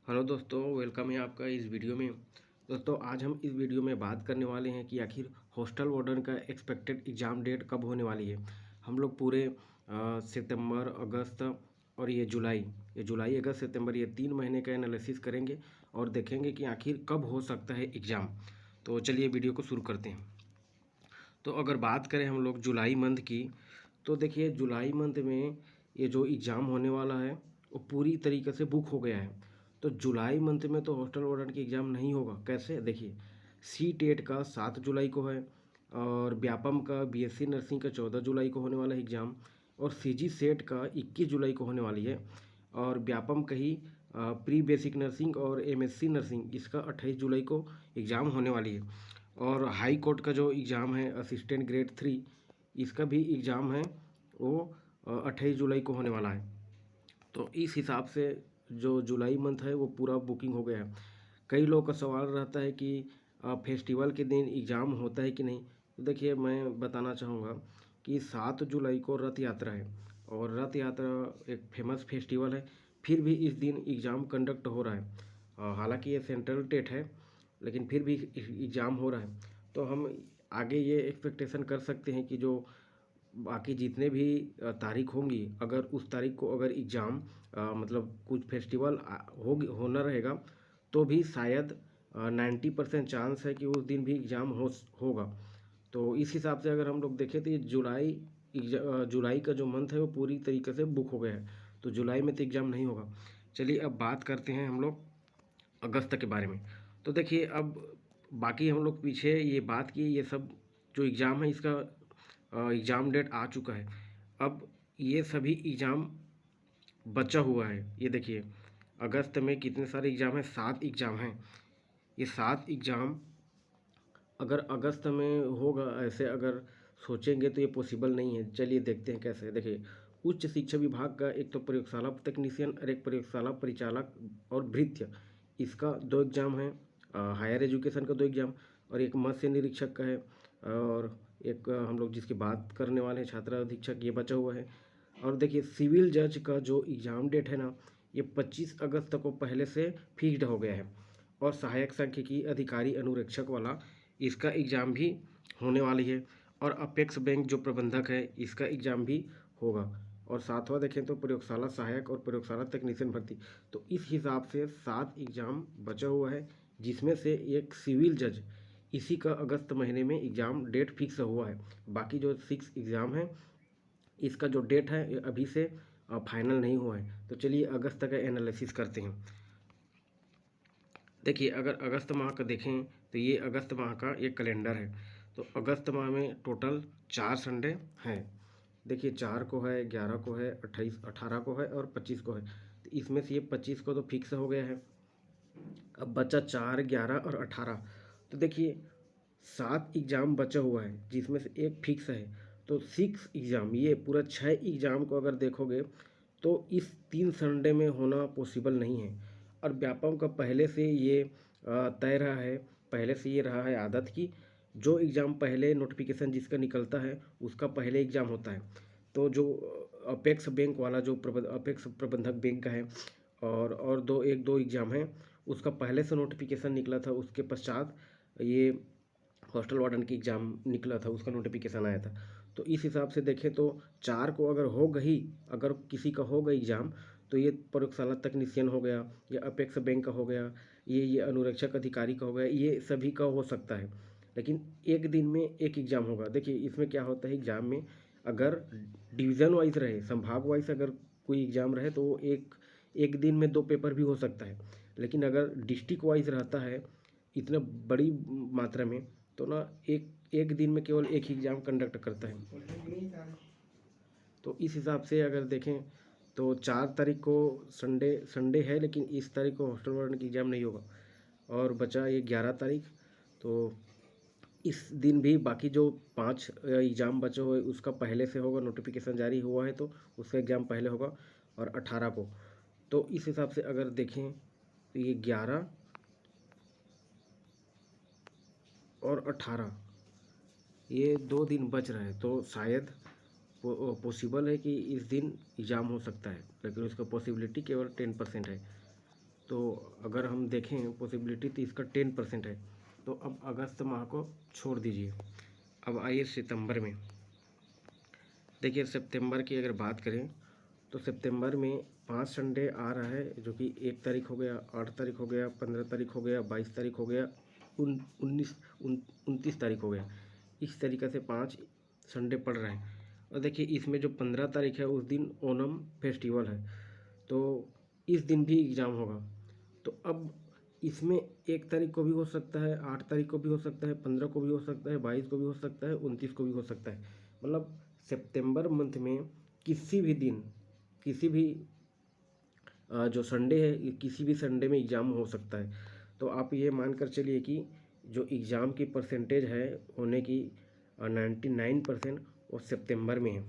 Hello दोस्तों, welcome है आपका इस वीडियो में। दोस्तों, आज हम इस वीडियो में बात करने वाले हैं कि आखिर हॉस्टल वार्डन का एक्सपेक्टेड एग्ज़ाम डेट कब होने वाली है। हम लोग पूरे सितंबर, अगस्त और ये जुलाई अगस्त सितंबर, ये 3 महीने का एनालिसिस करेंगे और देखेंगे कि आखिर कब हो सकता है एग्ज़ाम। तो चलिए वीडियो को शुरू करते हैं। तो अगर बात करें हम लोग जुलाई मंथ की, तो देखिए जुलाई मंथ में ये जो एग्ज़ाम होने वाला है वो पूरी तरीके से बुक हो गया है। तो जुलाई मंथ में तो हॉस्टल वार्डन की एग्ज़ाम नहीं होगा। कैसे? देखिए, सी टेट का 7 जुलाई को है, और व्यापम का बीएससी नर्सिंग का 14 जुलाई को होने वाला है एग्ज़ाम, और सीजी सेट का 21 जुलाई को होने वाली है, और व्यापम का ही प्री बेसिक नर्सिंग और एमएससी नर्सिंग इसका 28 जुलाई को एग्ज़ाम होने वाली है। और हाई कोर्ट का जो एग्ज़ाम है असिस्टेंट ग्रेड 3, इसका भी एग्ज़ाम है वो 28 जुलाई को होने वाला है। तो इस हिसाब से जो जुलाई मंथ है वो पूरा बुकिंग हो गया है। कई लोग का सवाल रहता है कि फेस्टिवल के दिन एग्ज़ाम होता है कि नहीं। तो देखिए, मैं बताना चाहूँगा कि 7 जुलाई को रथ यात्रा है, और रथ यात्रा एक फेमस फेस्टिवल है। फिर भी इस दिन एग्ज़ाम कंडक्ट हो रहा है। हालांकि ये सेंट्रल टेट है, लेकिन फिर भी एग्ज़ाम हो रहा है। तो हम आगे ये एक्सपेक्टेशन कर सकते हैं कि जो बाकी जितने भी तारीख होंगी, अगर उस तारीख को अगर एग्ज़ाम मतलब कुछ फेस्टिवल होना रहेगा, तो भी शायद 90% चांस है कि उस दिन भी एग्ज़ाम होगा। तो इस हिसाब से अगर हम लोग देखें तो ये जुलाई का जो मंथ है वो पूरी तरीके से बुक हो गया है। तो जुलाई में तो एग्ज़ाम नहीं होगा। चलिए अब बात करते हैं हम लोग अगस्त के बारे में। तो देखिए, अब बाकी हम लोग पीछे ये बात की, ये सब जो एग्ज़ाम है इसका एग्ज़ाम डेट आ चुका है। अब ये सभी एग्ज़ाम बचा हुआ है। ये देखिए, अगस्त में कितने सारे एग्ज़ाम हैं? 7 एग्ज़ाम हैं। ये 7 एग्ज़ाम अगर अगस्त में होगा, ऐसे अगर सोचेंगे तो ये पॉसिबल नहीं है। चलिए देखते हैं कैसे। देखिए, उच्च शिक्षा विभाग का एक तो प्रयोगशाला तकनीशियन और एक प्रयोगशाला परिचालक और भृत्य, इसका 2 एग्ज़ाम है। हायर एजुकेशन का 2 एग्ज़ाम, और एक मत्स्य निरीक्षक का है, और एक हम लोग जिसकी बात करने वाले हैं छात्र अधीक्षक, ये बचा हुआ है। और देखिए, सिविल जज का जो एग्ज़ाम डेट है ना, ये 25 अगस्त को पहले से फिक्स्ड हो गया है। और सहायक सांख्यिकी अधिकारी अनुरक्षक वाला, इसका एग्ज़ाम भी होने वाली है। और अपेक्स बैंक जो प्रबंधक है, इसका एग्ज़ाम भी होगा। और सातवां देखें तो प्रयोगशाला सहायक और प्रयोगशाला तकनीशियन भर्ती। तो इस हिसाब से 7 एग्ज़ाम बचा हुआ है, जिसमें से एक सिविल जज, इसी का अगस्त महीने में एग्ज़ाम डेट फिक्स हुआ है। बाकी जो 6 एग्ज़ाम है, इसका जो डेट है ये अभी से फाइनल नहीं हुआ है। तो चलिए अगस्त का एनालिसिस करते हैं। देखिए, अगर अगस्त माह का देखें तो ये अगस्त माह का एक कैलेंडर है। तो अगस्त माह में टोटल 4 संडे हैं। देखिए, 4 को है, 11 को है, 28 18 को है और 25 को है। तो इसमें से ये 25 को तो फिक्स हो गया है। अब बचा 4, 11 और 18। तो देखिए, 7 एग्ज़ाम बचा हुआ है, जिसमें से एक फिक्स है। तो 6 एग्ज़ाम, ये पूरा 6 एग्ज़ाम को अगर देखोगे तो इस 3 संडे में होना पॉसिबल नहीं है। और व्यापम का पहले से ये तय रहा है, पहले से ये रहा है आदत की, जो एग्ज़ाम पहले नोटिफिकेशन जिसका निकलता है उसका पहले एग्ज़ाम होता है। तो जो अपेक्स बैंक वाला जो अपेक्स प्रबंधक बैंक का है, और एक दो एग्ज़ाम हैं, उसका पहले से नोटिफिकेशन निकला था। उसके पश्चात ये हॉस्टल वार्डन की एग्ज़ाम निकला था, उसका नोटिफिकेशन आया था। तो इस हिसाब से देखें तो 4 को अगर हो गई, अगर किसी का हो गई एग्ज़ाम, तो ये प्रयोगशाला तकनीशियन हो गया, ये अपेक्स बैंक का हो गया, ये अनुरक्षक अधिकारी का हो गया, ये सभी का हो सकता है। लेकिन एक दिन में एक एग्ज़ाम होगा। देखिए, इसमें क्या होता है एग्ज़ाम में, अगर डिवीज़न वाइज रहे, संभाग वाइज अगर कोई एग्ज़ाम रहे, तो वो एक एक दिन में 2 पेपर भी हो सकता है। लेकिन अगर डिस्ट्रिक्ट वाइज रहता है इतना बड़ी मात्रा में, तो ना एक एक दिन में केवल एक ही एग्ज़ाम कंडक्ट करता है। तो इस हिसाब से अगर देखें तो 4 तारीख को संडे संडे है, लेकिन इस तारीख को हॉस्टल वार्डन की एग्ज़ाम नहीं होगा। और बचा ये 11 तारीख। तो इस दिन भी बाकी जो 5 एग्ज़ाम बचे हुए उसका पहले से होगा, नोटिफिकेशन जारी हुआ है तो उसका एग्ज़ाम पहले होगा, और 18 को। तो इस हिसाब से अगर देखें तो ये 11 और 18, ये 2 दिन बच रहे हैं। तो शायद पॉसिबल है कि इस दिन एग्ज़ाम हो सकता है, लेकिन उसका पॉसिबिलिटी केवल 10% है। तो अगर हम देखें पॉसिबिलिटी तो इसका 10% है। तो अब अगस्त माह को छोड़ दीजिए। अब आइए सितंबर में। देखिए सितंबर की अगर बात करें तो सितंबर में 5 संडे आ रहा है, जो कि 1 तारीख हो गया, 8 तारीख हो गया, 15 तारीख हो गया, 22 तारीख हो गया, 29 तारीख हो गया। इस तरीक़े से 5 संडे पड़ रहे हैं। और देखिए इसमें जो 15 तारीख है उस दिन ओणम फेस्टिवल है, तो इस दिन भी एग्ज़ाम होगा। तो अब इसमें 1 तारीख को भी हो सकता है, 8 तारीख को भी हो सकता है, 15 को भी हो सकता है, 22 को भी हो सकता है, 29 को भी हो सकता है। मतलब सितंबर मंथ में किसी भी दिन, किसी भी जो संडे है, किसी भी संडे में एग्ज़ाम हो सकता है। तो आप ये मान कर चलिए कि जो एग्ज़ाम की परसेंटेज है होने की 99% वो सितंबर में है।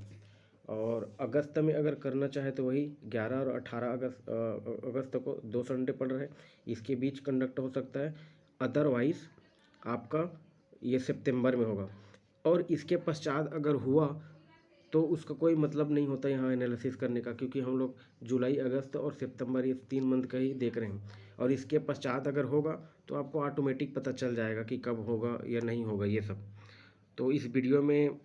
और अगस्त में अगर करना चाहे तो वही 11 और 18 अगस्त को 2 संडे पड़ रहे हैं, इसके बीच कंडक्ट हो सकता है। अदरवाइज़ आपका ये सितंबर में होगा। और इसके पश्चात अगर हुआ तो उसका कोई मतलब नहीं होता यहाँ एनालिसिस करने का, क्योंकि हम लोग जुलाई, अगस्त और सितंबर ये 3 मंथ का ही देख रहे हैं। और इसके पश्चात अगर होगा तो आपको ऑटोमेटिक पता चल जाएगा कि कब होगा या नहीं होगा ये सब। तो इस वीडियो में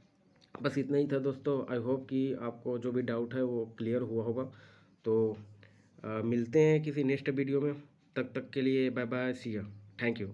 बस इतना ही था दोस्तों। आई होप कि आपको जो भी डाउट है वो क्लियर हुआ होगा। तो मिलते हैं किसी नेक्स्ट वीडियो में। तब तक के लिए bye bye, see you, thank you.